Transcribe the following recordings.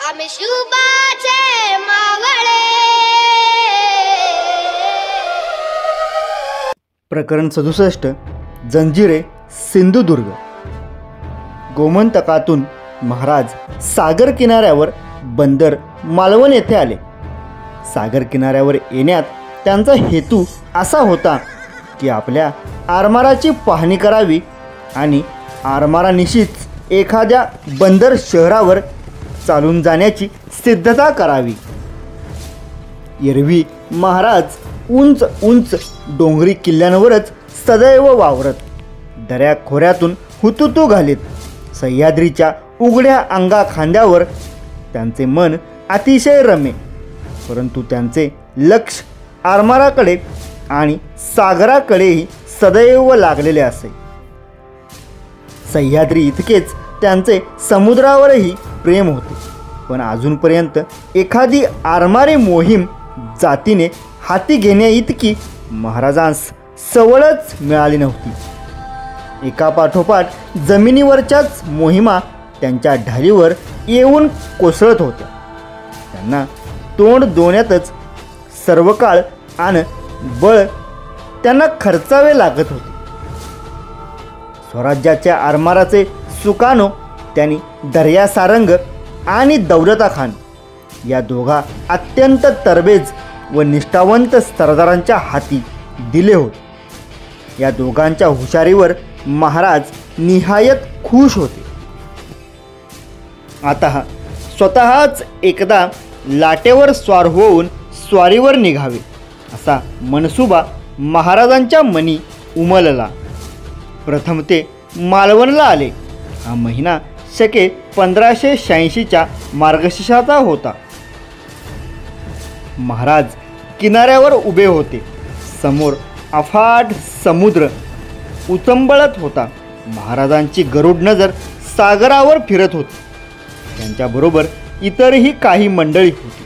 आम्ही शुभाचे मावळे। प्रकरण 67 जंजिरे सिंधुदुर्ग। गोमंतकातून महाराज सागर किनाऱ्यावर बंदर मालवण येथे आले। सागर किनाऱ्यावर येण्यात त्यांचा हेतू असा होता की आपल्या आरमाराची पाहणी करावी आणि आरमारानिशीच एखाद्या बंदर शहरावर चालून जाण्याची सिद्धता करावी। एरवी महाराज उंच उंच डोंगरी किल्ल्यांवरच सदैव वावरत, दऱ्या खोऱ्यातून हुतुतू घालीत। सह्याद्रीच्या उघड्या अंगा खांद्यावर त्यांचे मन अतिशय रमे, परंतु त्यांचे लक्ष आरमाराकडे आणि सागराकडेही सदैव लागलेले असे। सह्याद्री इतकेच त्यांचे समुद्रावरही प्रेम होते, पण अजूनपर्यंत एखादी आरमारी मोहीम जातीने हाती घेण्या इतकी महाराजांस सवलच मिळाली नव्हती। एकापाठोपाठ जमिनीवरच्याच मोहिमा त्यांच्या ढालीवर येऊन कोसळत होत्या। त्यांना तोंड दोण्यातच सर्व काळ आणि बळ त्यांना खर्चावे लागत होते। स्वराज्याच्या आरमाराचे सुकानो त्यांनी दर्या सारंग आणि दौलता खान या दोघा अत्यंत तरबेज व निष्ठावंत सरदारांच्या हाती दिले होते। या दोघांच्या हुशारीवर महाराज निहायत खुश होते। आता स्वतःच एकदा लाटेवर स्वार होऊन स्वारीवर निघावे असा मनसुबा महाराजांच्या मनी उमलला। प्रथम ते मालवणला आले। हा महिना शके 1586च्या मार्गशीर्षाचा होता। महाराज किनाऱ्यावर उभे होते। समोर अफाट समुद्र उचंबळत होता। महाराजांची गरुड नजर सागरावर फिरत होती। त्यांच्याबरोबर इतरही काही मंडळी होती।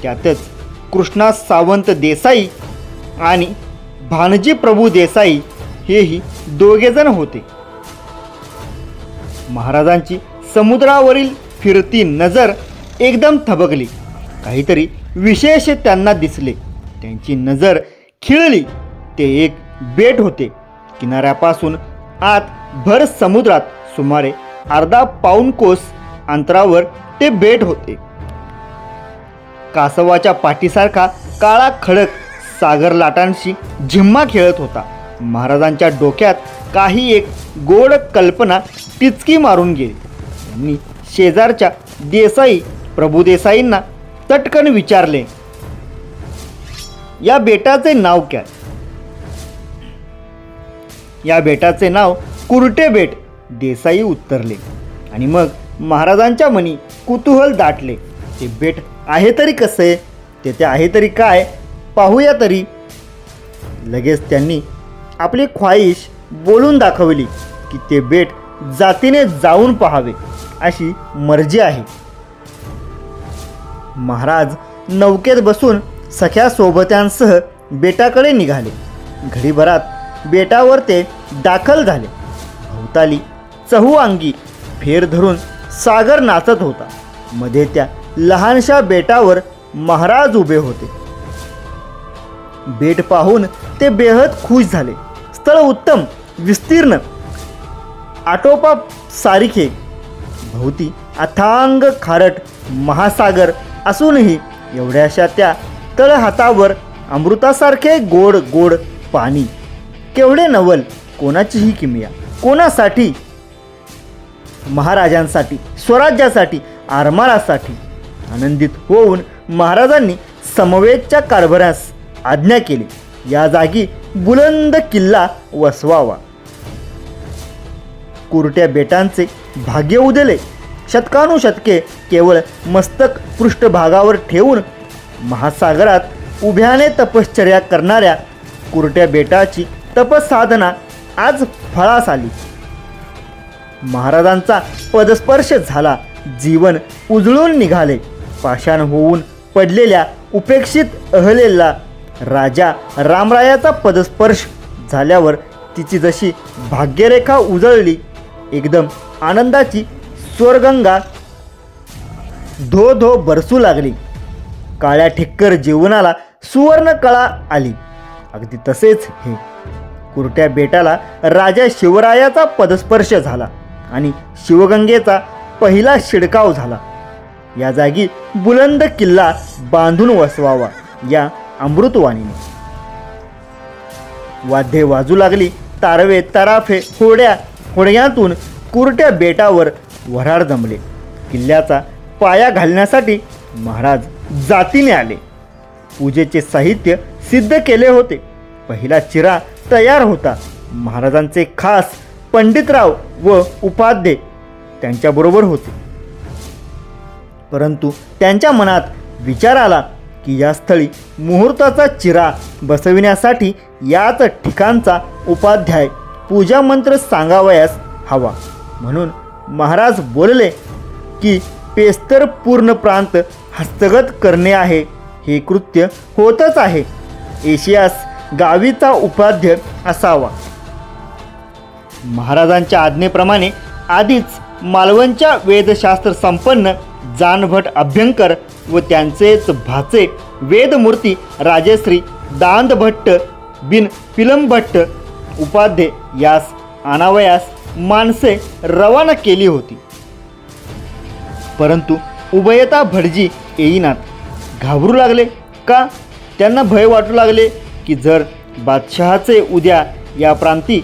त्यातच कृष्णा सावंत देसाई आणि भानजी प्रभू देसाई हेही दोघेजण होते। महाराजांची समुद्रावरील फिरती नजर एकदम थबकली। काहीतरी विशेष त्यांना दिसले। त्यांची नजर खिळली। ते एक बेट होते। किनाऱ्यापासून आत भर समुद्रात सुमारे अर्धा पाऊण कोस अंतरावर ते बेट होते। कासवाच्या पाठीसारखा काळा खडक सागर लाटांशी झिम्मा खेळत होता। महाराजांच्या डोक्यात काही एक गोड कल्पना टिचकी मारून गेली। त्यांनी शेजारच्या देसाई प्रभुदेसाईंना चटकन विचारले, या बेटाचे नाव काय? या बेटाचे नाव कुरटे बेट, देसाई उत्तरले। आणि मग महाराजांच्या मनी कुतूहल दाटले। ते बेट आहे तरी कसे? तेथे आहे तरी काय? पाहूया तरी। लगेच त्यांनी आपली ख्वाहिश बोलून दाखवली की ते बेट जातीने जाऊन पाहावे अशी मर्जी आहे। महाराज नौकेत बसून सख्या सोबत्यांसह बेटाकडे निघाले। घडीभरात बेटावर ते दाखल झाले। भोवताली चहूअंगी फेर धरून सागर नाचत होता। मध्ये त्या लहानशा बेटावर महाराज उभे होते। बेट पाहून ते बेहद खुश झाले। स्थळ उत्तम, विस्तीर्ण, आटोपा सारिखे, भोवती अथांग खारट महासागर असूनही एवढ्याशा त्या तळहातावर अमृतासारखे गोड गोड पाणी। केवढे नवल! कोणाचीही किमया! कोणासाठी? महाराजांसाठी, स्वराज्यासाठी, आरमारासाठी। आनंदित होऊन महाराजांनी समवेतच्या कारभारास आज्ञा केली, या जागी बुलंद किल्ला वसवावा। कुरट्या बेटांचे भाग्य उदले। शतकानुशतके केवळ मस्तक पृष्ठभागावर ठेवून महासागरात उभ्याने तपश्चर्या करणाऱ्या कुरट्या बेटाची तपसाधना आज फळास आली। महाराजांचा पदस्पर्श झाला। जीवन उजळून निघाले। पाषाण होऊन पडलेल्या उपेक्षित अहलेला राजा रामरायाचा पदस्पर्श झाल्यावर तिची जशी भाग्यरेखा उजळली, एकदम आनंदाची स्वर्गंगा धो धो बरसू लागली. काळ्या ठिक्कर जीवनाला सुवर्ण कळा आली. अगदी तसेच हे कुरट्या बेटाला राजा शिवरायाचा पदस्पर्श झाला आणि शिवगंगेचा पहिला शिडकाव झाला. या जागी बुलंद किल्ला बांधून वसवावा या अमृतवाणीने. वाद्ये वाजू लागली. तारवे तराफे होड्यातून कुरट्या बेटावर वऱ्हाड जमले. किल्ल्याचा पाया घालण्यासाठी महाराज जातीने आले. पूजेचे साहित्य सिद्ध केले होते. पहिला चिरा तयार होता. महाराजांचे खास पंडितराव व उपाध्ये त्यांच्याबरोबर होते. परंतु त्यांच्या मनात विचार आला की या स्थळी मुहूर्ताचा चिरा बसविण्यासाठी याच ठिकाणचा उपाध्याय पूजा मंत्र सांगावयास हवा. म्हणून महाराज बोलले की पेस्तर पूर्ण प्रांत हस्तगत करणे आहे. हे कृत्य होतच आहे. एशियास गावीचा उपाध्याय असावा. महाराजांच्या आज्ञेप्रमाणे आधीच मालवणच्या वेदशास्त्र संपन्न जानभट अभ्यंकर व त्यांचेच भाचे वेदमूर्ती राजश्री दांदभट्ट बिन पिलंभट्ट उपाध्ये यास आणावयास माणसे रवाना केली होती. परंतु उभयता भटजी येईनात. घाबरू लागले का? त्यांना भय वाटू लागले की जर बादशहाचे उद्या या प्रांती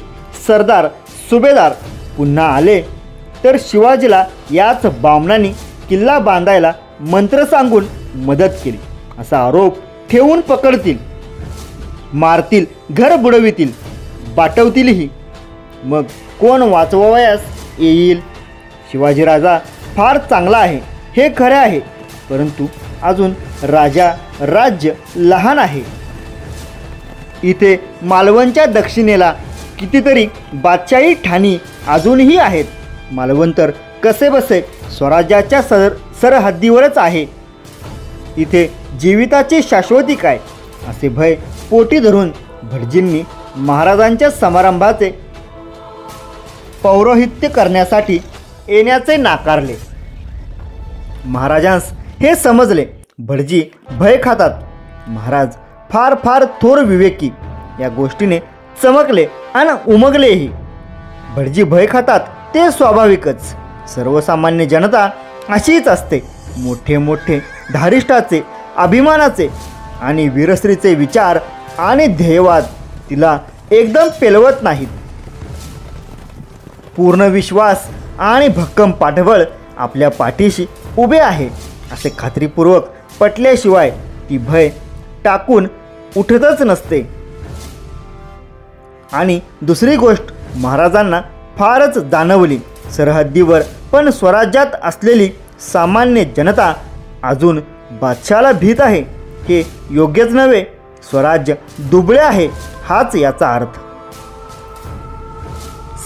सरदार सुभेदार पुन्हा आले तर शिवाजीला याच बामणांनी किल्ला बांधायला मंत्र सांगून मदत केली असा आरोप ठेवून पकडतील, मारतील, घर बुडवितील, बाटवतीलही. मग कोण वाचवावयास येईल? शिवाजी राजा फार चांगला आहे हे खरे आहे, परंतु अजून राज्य लहान आहे. इथे मालवणच्या दक्षिणेला कितीतरी बादशाही ठाणी अजूनही आहेत. मालवण तर कसेबसे स्वराज्याच्या सरहद्दीवरच आहे. इथे जीविताची शाश्वती काय असे भय पोटी धरून भटजींनी महाराजांच्या समारंभाचे पौरोहित्य करण्यासाठी येण्याचे नाकारले. महाराजांस हे समजले. भटजी भय खातात. महाराज फार थोर विवेकी या गोष्टीने चमकले आणि उमगलेही. भटजी भय खातात ते स्वाभाविकच. सर्वसामान्य जनता अशीच असते. मोठे धारिष्ठाचे, अभिमानाचे आणि वीरश्रीचे विचार आणि ध्येयवाद तिला एकदम पेलवत नाहीत. पूर्ण विश्वास आणि भक्कम पाठबळ आपल्या पाठीशी उभे आहे असे खात्रीपूर्वक पटल्याशिवाय ती भय टाकून उठतच नसते. आणि दुसरी गोष्ट महाराजांना फारच जाणवली. सरहद्दीवर पण स्वराज्यात असलेली सामान्य जनता अजून बादशाला भीत आहे. हे योग्यच नव्हे. स्वराज्य दुबळे आहे हाच याचा अर्थ.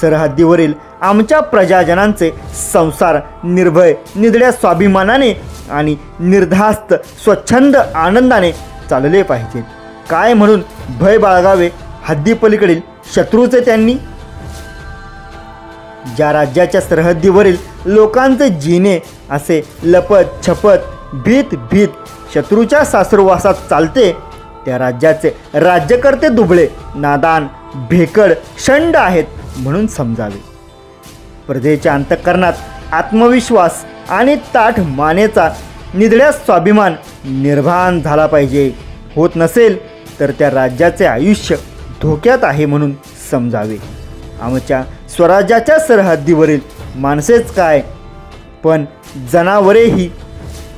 सरहद्दीवरील आमच्या प्रजाजनांचे संसार निर्भय, निधड्या स्वाभिमानाने आणि निर्धास्त स्वच्छंद आनंदाने चालले पाहिजेत. काय म्हणून भय बाळगावे हद्दीपलीकडील शत्रूचे त्यांनी? ज्या राज्याच्या सरहद्दीवरील लोकांचे जिने असे लपत छपत भीत शत्रूच्या सासुरवासात चालते, त्या राज्याचे राज्यकर्ते दुबळे, नादान, भेकड, शंड आहेत म्हणून समजावे. प्रजेच्या अंतःकरणात आत्मविश्वास आणि ताठ मानेचा निधड्या स्वाभिमान निर्माण झाला पाहिजे. होत नसेल तर त्या राज्याचे आयुष्य धोक्यात आहे म्हणून समजावे. आमच्या स्वराज्याच्या सरहद्दीवरील माणसेच काय, पण जनावरेही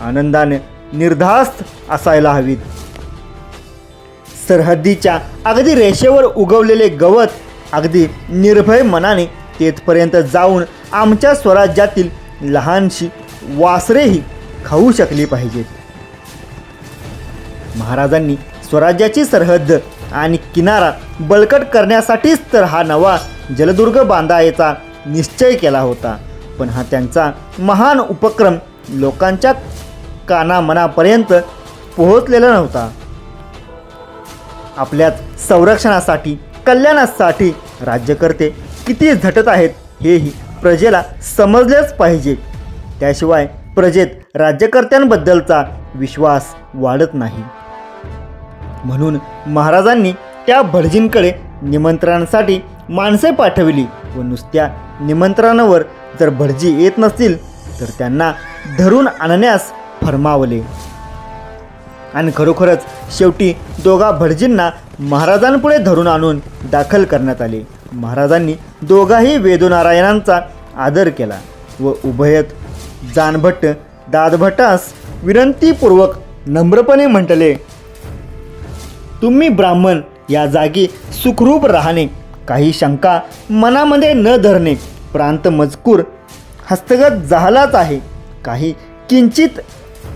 आनंदाने निर्धास्त असायला हवीत. सरहद्दीच्या अगदी रेषेवर उगवलेले गवत अगदी निर्भय मनाने तेथपर्यंत जाऊन आमच्या स्वराज्यातील लहानशी वासरेही खाऊ शकली पाहिजेत. महाराजांनी स्वराज्याची सरहद्द आणि किनारा बळकट करण्यासाठीच तर हा नवा जलदुर्ग बांधायचा निश्चय केला होता. पण हा त्यांचा महान उपक्रम लोकांच्या कानामनापर्यंत पोहोचलेला नव्हता. आपल्याच संरक्षणासाठी, कल्याणासाठी राज्यकर्ते किती झटत आहेत हेही प्रजेला समजलेच पाहिजे. त्याशिवाय प्रजेत राज्यकर्त्यांबद्दलचा विश्वास वाढत नाही. म्हणून महाराजांनी त्या भटजींकडे निमंत्रणासाठी माणसे पाठविली व नुसत्या निमंत्रणावर जर भटजी येत नसतील तर त्यांना धरून आणण्यास फरमावले. आणि खरोखरच शेवटी दोघा भटजींना महाराजांपुढे धरून आणून दाखल करण्यात आले. महाराजांनी दोघाही वेदोनारायणांचा आदर केला व उभयत जानभट्ट दादभट्टास विनंतीपूर्वक नम्रपणे म्हटले, तुम्ही ब्राह्मण या जागी सुखरूप राहणे, काही शंका मनामध्ये न धरणे. प्रांत मजकूर हस्तगत झालाच आहे. काही किंचित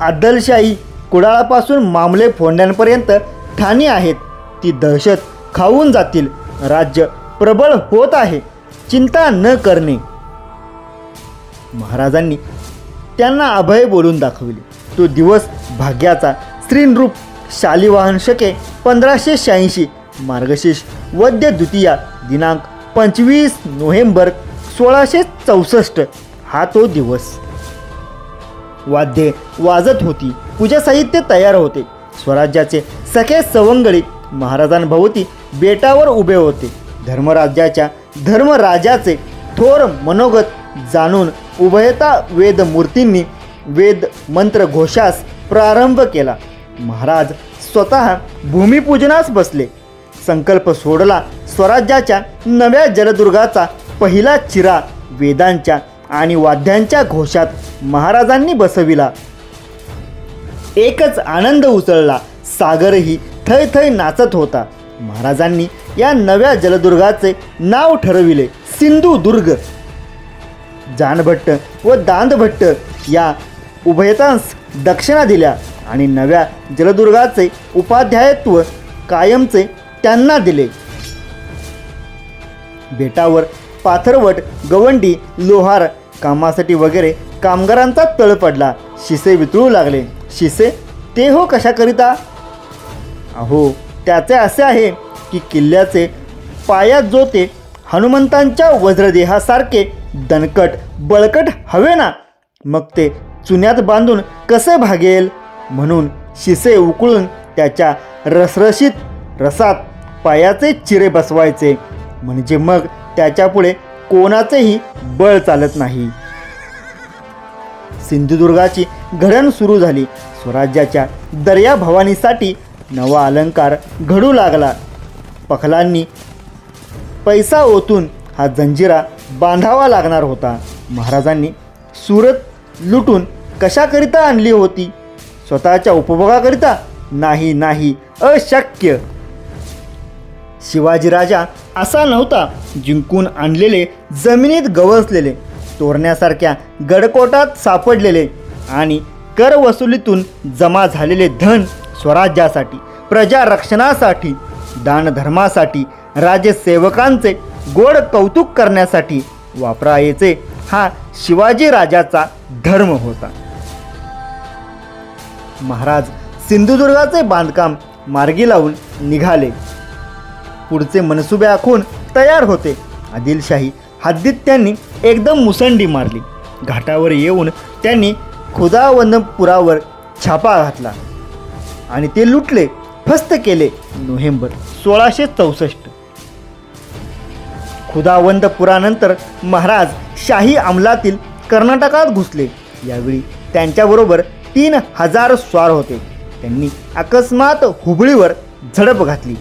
आदलशाही कुडाळापासून मामले फोडण्यापर्यंत ठाणी आहेत. ती दहशत खाऊन जातील. राज्य प्रबळ होत आहे. चिंता न करणे. महाराजांनी त्यांना अभय बोलून दाखविले. तो दिवस भाग्याचा. श्रीनरूप शालिवाहन शके 1586 मार्गशीर्ष वद्य द्वितीया दिनांक 25 नोव्हेंबर 1664 हा तो दिवस. वाद्ये वाजत होती. पूजा साहित्य तयार होते. स्वराज्याचे सखे सवंगडी महाराजांभोवती बेटावर उभे होते. धर्मराजाचे थोर मनोगत जाणून उभयता वेदमूर्तींनी वेद मंत्र घोषास प्रारंभ केला. महाराज स्वतः भूमिपूजनास बसले. संकल्प सोडला. स्वराज्याच्या नव्या जलदुर्गाचा पहिला चिरा वेदांच्या आणि वाद्यांच्या घोषात महाराजांनी बसविला. एकच आनंद उसळला. सागरही थै थै नाचत होता. महाराजांनी या नव्या जलदुर्गाचे नाव ठरविले सिंधुदुर्ग. जानभट्ट व दांडभट्ट या उभयतांस दक्षिणा दिल्या आणि नव्या जलदुर्गाचे उपाध्यायत्व कायमचे त्यांना दिले. बेटावर पाथरवट, गवंडी, लोहार कामासाठी वगैरे कामगारांचा तळ पडला. शिसे वितळू लागले. शिसे ते हो कशाकरिता? अहो त्याचे असे आहे की किल्ल्याचे पायात जो ते हनुमंतांच्या वज्रदेहासारखे दणकट बळकट हवे ना, मग ते चुन्यात बांधून कसे भागेल. म्हणून शिसे उकळून त्याच्या रसरशीत रसात पायाचे चिरे बसवायचे. म्हणजे मग त्याच्यापुढे कोणाचेही बळ चालत नाही. सिंधुदुर्गाची घडण सुरू झाली. स्वराज्याच्या दर्या भवानीसाठी नवा अलंकार घडू लागला. पखलांनी पैसा ओतून हा जंजिरा बांधावा लागणार होता. महाराजांनी सुरत लुटून कशाकरिता आणली होती? स्वतःच्या उपभोगाकरिता? नाही नाही, अशक्य. शिवाजीराजा असा नव्हता. जिंकून आणलेले, जमिनीत गवसलेले, तोरण्यासारख्या गडकोटात सापडलेले आणि कर वसुलीतून जमा झालेले धन स्वराज्यासाठी, प्रजारक्षणासाठी, दानधर्मासाठी, राजसेवकांचे गोड कौतुक करण्यासाठी वापरायचे हा शिवाजी राजाचा धर्म होता. महाराज सिंधुदुर्गाचे बांधकाम मार्गी लावून निघाले. पुढचे मनसुबे आखून तयार होते. आदिलशाही हद्दीत त्यांनी एकदम मुसंडी मारली. घाटावर येऊन त्यांनी खुदावंदपुरावर छापा घातला आणि ते लुटले, फस्त केले. नोव्हेंबर 1664. खुदावंदपुरानंतर महाराज शाही अंमलातील कर्नाटकात घुसले. यावेळी त्यांच्याबरोबर 3000 स्वार होते. त्यांनी अकस्मात हुबळीवर झडप घातली.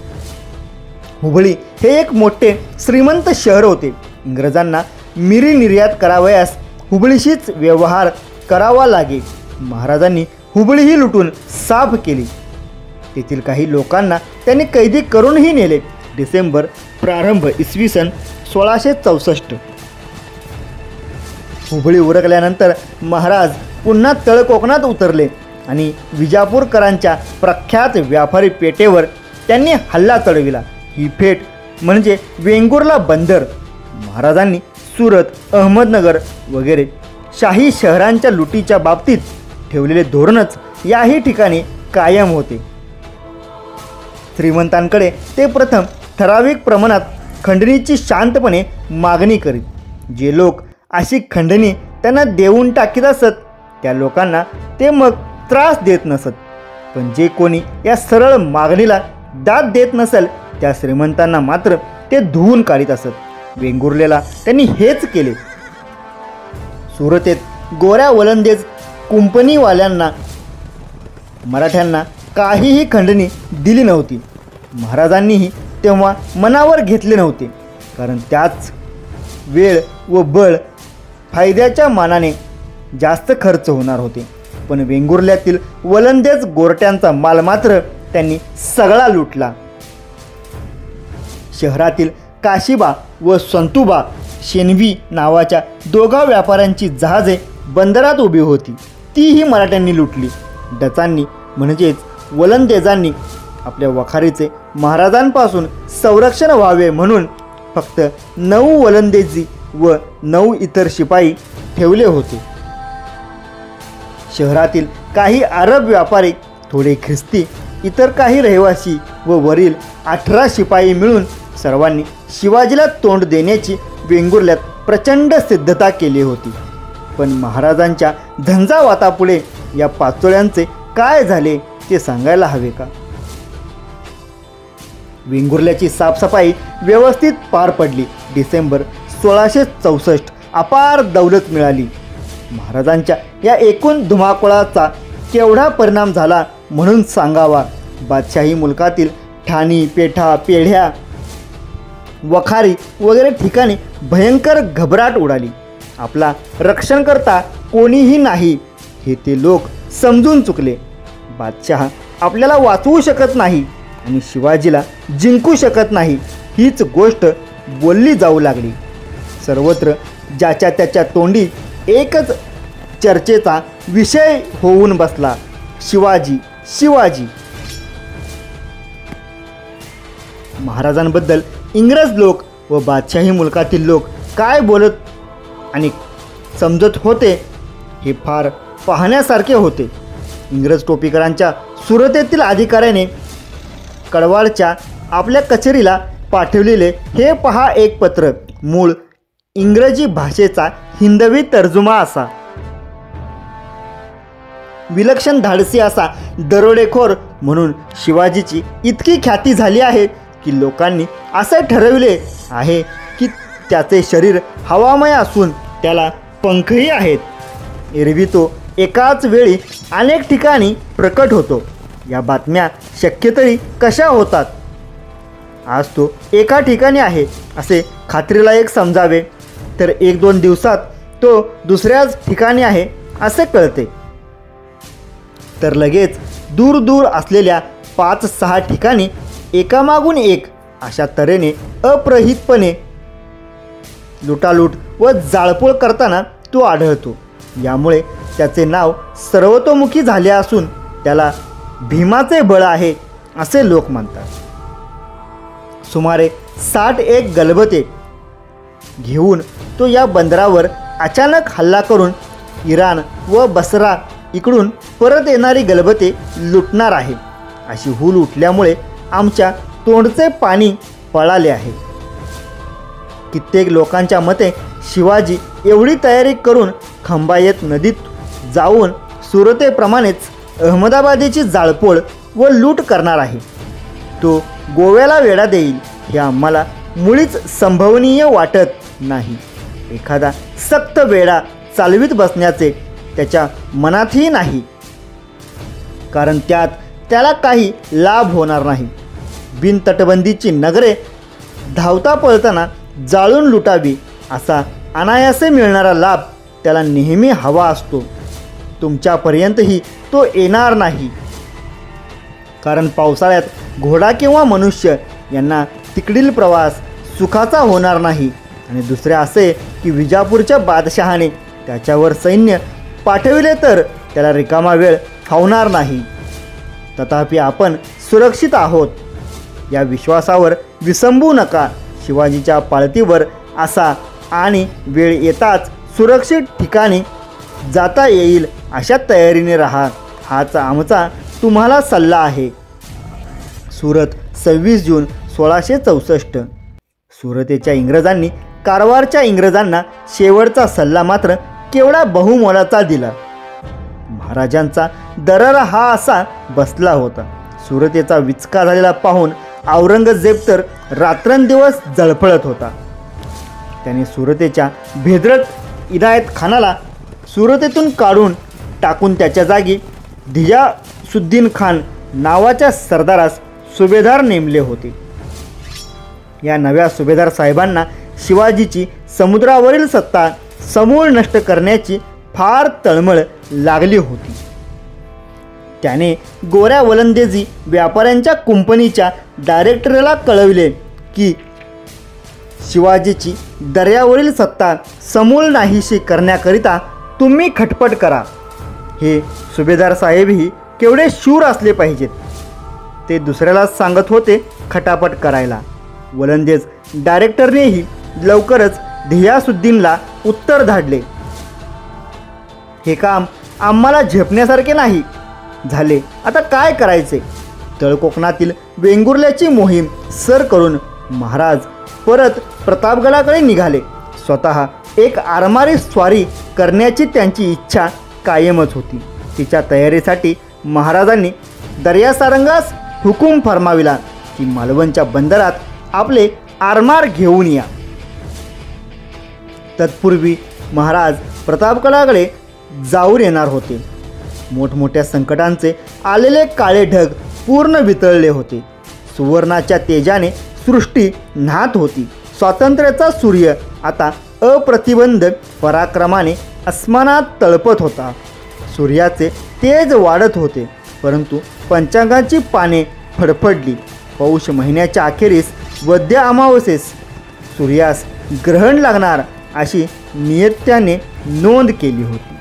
हुबळी हे एक मोठे श्रीमंत शहर होते. इंग्रजांना मिरी निर्यात करावयास हुबळीशीच व्यवहार करावा लागे. महाराजांनी हुबळीही लुटून साफ केली. तेथील काही लोकांना त्यांनी कैदी करूनही नेले. डिसेंबर प्रारंभ इसवी सन 1664. हुबळी उरकल्यानंतर महाराज पुन्हा तळकोकणात उतरले आणि विजापूरकरांच्या प्रख्यात व्यापारी पेठेवर त्यांनी हल्ला चढविला. ही पेठ म्हणजे वेंगुर्ला बंदर. महाराजांनी सुरत, अहमदनगर वगैरे शाही शहरांच्या लुटीच्या बाबतीत ठेवलेले धोरणच याही ठिकाणी कायम होते. श्रीमंतांकडे ते प्रथम ठराविक प्रमाणात खंडणीची शांतपणे मागणी करीत. जे लोक अशी खंडणी त्यांना देऊन टाकीत असत त्या लोकांना ते मग त्रास देत नसत. पण जे कोणी या सरळ मागणीला दाद देत नसेल त्या श्रीमंतांना मात्र ते धुवून काढीत असत. वेंगुर्लेला त्यांनी हेच केले. सुरतेत गोऱ्या वलंदेज कुंपणीवाल्यांना मराठ्यांना काहीही खंडणी दिली नव्हती. महाराजांनीही तेव्हा मनावर घेतले नव्हते, कारण त्याच वेळ व बळ फायद्याच्या मानाने जास्त खर्च होणार होते. पण वेंगुर्ल्यातील वलंदेज गोरट्यांचा माल मात्र त्यांनी सगळा लुटला. शहरातील काशीबा व संतुबा शेनवी नावाच्या दोघा व्यापाऱ्यांची जहाजे बंदरात उभी होती, तीही मराठ्यांनी लुटली. डचांनी म्हणजेच वलंदेजांनी आपल्या वखारीचे महाराजांपासून संरक्षण व्हावे म्हणून फक्त 9 वलंदेजी व 9 इतर शिपाई ठेवले होते. शहरातील काही अरब व्यापारी, थोडे ख्रिस्ती, इतर काही रहिवासी व वरील 18 शिपाई मिळून सर्वांनी शिवाजीला तोंड देण्याची वेंगुर्ल्यात प्रचंड सिद्धता केली होती. पण महाराजांच्या झंझावातापुढे या पाचोळ्यांचे काय झाले ते सांगायला हवे का? वेंगुर्ल्याची साफसफाई व्यवस्थित पार पडली. डिसेंबर 1664 अपार दौलत मिळाली. महाराजांच्या या एकूण धुमाकुळाचा केवढा परिणाम झाला म्हणून सांगावा. बादशाही मुलकातील ठाणी, पेठा, पेढ्या, वखारी वगैरे ठिकाणी भयंकर घबराट उडाली. आपला रक्षणकर्ता कोणीही नाही हे ते लोक समजून चुकले. बादशाह आपल्याला वाचवू शकत नाही आणि शिवाजीला जिंकू शकत नाही हीच गोष्ट बोलली जाऊ लागली. सर्वत्र ज्याच्या त्याच्या तोंडी एकच चर्चेचा विषय होऊन बसला, शिवाजी शिवाजी. महाराजांबद्दल इंग्रज लोक व बादशाही मुलकातील लोक काय बोलत आणि समजत होते हे फार पाहण्यासारखे होते. इंग्रज टोपीकरांच्या सुरतेतील अधिकाऱ्याने कडवाडच्या आपल्या कचेरीला पाठवलेले हे पहा एक पत्र मूळ इंग्रजी भाषेचा हिंदवी तर्जुमा असा. विलक्षण धाडसी असा दरोडेखोर म्हणून शिवाजीची इतकी ख्याती झाली आहे की लोकांनी असे ठरविले आहे की त्याचे शरीर हवामय असून त्याला पंखही आहेत. एरवी तो एकाच वेळी अनेक ठिकाणी प्रकट होतो. या बातम्या शक्यतरी कशा होतात? आज तो एका ठिकाणी आहे असे खात्रीला एक समजावे तर 1-2 दिवसात तो दुसऱ्याच ठिकाणी आहे असे कळते. तर लगेच दूर दूर असलेल्या 5-6 ठिकाणी एकामागून एक अशा तऱ्हेने अप्रहितपणे लुटालूट व जाळपोळ करताना तो आढळतो. यामुळे त्याचे नाव सर्वतोमुखी झाले असून त्याला भीमाचे बळ आहे असे लोक म्हणतात. सुमारे 61 गलबते घेऊन तो या बंदरावर अचानक हल्ला करून इराण व बसरा इकडून परत येणारी गलबते लुटणार आहे अशी हूल उठल्यामुळे आमच्या तोंडचे पाणी पळाले आहे. कित्येक लोकांच्या मते शिवाजी एवढी तयारी करून खंबायत नदीत जाऊन सुरतेप्रमाणेच अहमदाबादेची जाळपोळ व लूट करणार आहे. तो गोव्याला वेढा देईल हे आम्हाला मुळीच संभवनीय वाटत नाही. एखादा सक्त वेढा चालवीत बसण्याचे त्याच्या मनातही नाही, कारण त्यात त्याला काही लाभ होणार नाही. बिनतटबंदीची नगरे धावता पळताना जाळून लुटावी असा अनायासे मिळणारा लाभ त्याला नेहमी हवा असतो. तुमच्यापर्यंतही तो येणार नाही, कारण पावसाळ्यात घोडा किंवा मनुष्य यांना तिकडील प्रवास सुखाचा होणार नाही. आणि दुसरे असे की विजापूरच्या बादशहाने त्याच्यावर सैन्य पाठविले तर त्याला रिकामा वेळ फावणार नाही. तथापि आपण सुरक्षित आहोत या विश्वासावर विसंबू नका. शिवाजीच्या पाळतीवर असा आणि वेळ येताच सुरक्षित ठिकाणी जाता येईल अशा तयारीने राहा, हाच आमचा तुम्हाला सल्ला आहे. सुरत 26 जून 1664. सुरतेच्या इंग्रजांनी कारवारच्या इंग्रजांना शेवटचा सल्ला मात्र केवढा बहुमोलाचा दिला. महाराजांचा दरारा हा असा बसला होता. सुरतेचा विचका झालेला पाहून औरंगजेब तर रात्रंदिवस जळफळत होता. त्याने सुरतेच्या भेद्रक इनायत खानाला सुरतेतून काढून टाकून त्याच्या जागी धियासुद्दीन खान नावाच्या सरदारास सुभेदार नेमले होते. या नव्या सुभेदार साहेबांना शिवाजीची समुद्रावरील सत्ता समूळ नष्ट करण्याची फार तळमळ लागली होती. त्याने गोऱ्या वलंदेजी व्यापाऱ्यांच्या कंपनीच्या डायरेक्टरला कळविले की शिवाजीची दर्यावरील सत्ता समूळ नाहीशी करण्याकरिता तुम्ही खटपट करा. हे सुभेदार साहेबही केवढे शूर असले पाहिजेत. ते दुसऱ्यालाच सांगत होते खटापट करायला. वलंदेज डायरेक्टरनेही लवकरच धियासुद्दीनला उत्तर धाडले, हे काम आम्हाला झेपण्यासारखे नाही झाले. आता काय करायचे? तळकोकणातील वेंगुर्ल्याची मोहीम सर करून महाराज परत प्रतापगडाकडे निघाले. स्वतः एक आरमारी स्वारी करण्याची त्यांची इच्छा कायमच होती. तिच्या तयारीसाठी महाराजांनी दर्यासारंगास हुकूम फरमाविला की मालवणच्या बंदरात आपले आरमार घेऊन या. तत्पूर्वी महाराज प्रतापगडाकडे जाऊन येणार होते. मोठमोठ्या संकटांचे आलेले काळे ढग पूर्ण वितळले होते. सुवर्णाच्या तेजाने सृष्टी न्हात होती. स्वातंत्र्याचा सूर्य आता अप्रतिबंध पराक्रमाने अस्मानात तळपत होता. सूर्याचे तेज वाढत होते, परंतु पंचांगाची पाने फडफडली. पौष महिन्याच्या अखेरीस वद्य अमावस्येस सूर्यास ग्रहण लागणार अशी नियत्याने नोंद केली होती.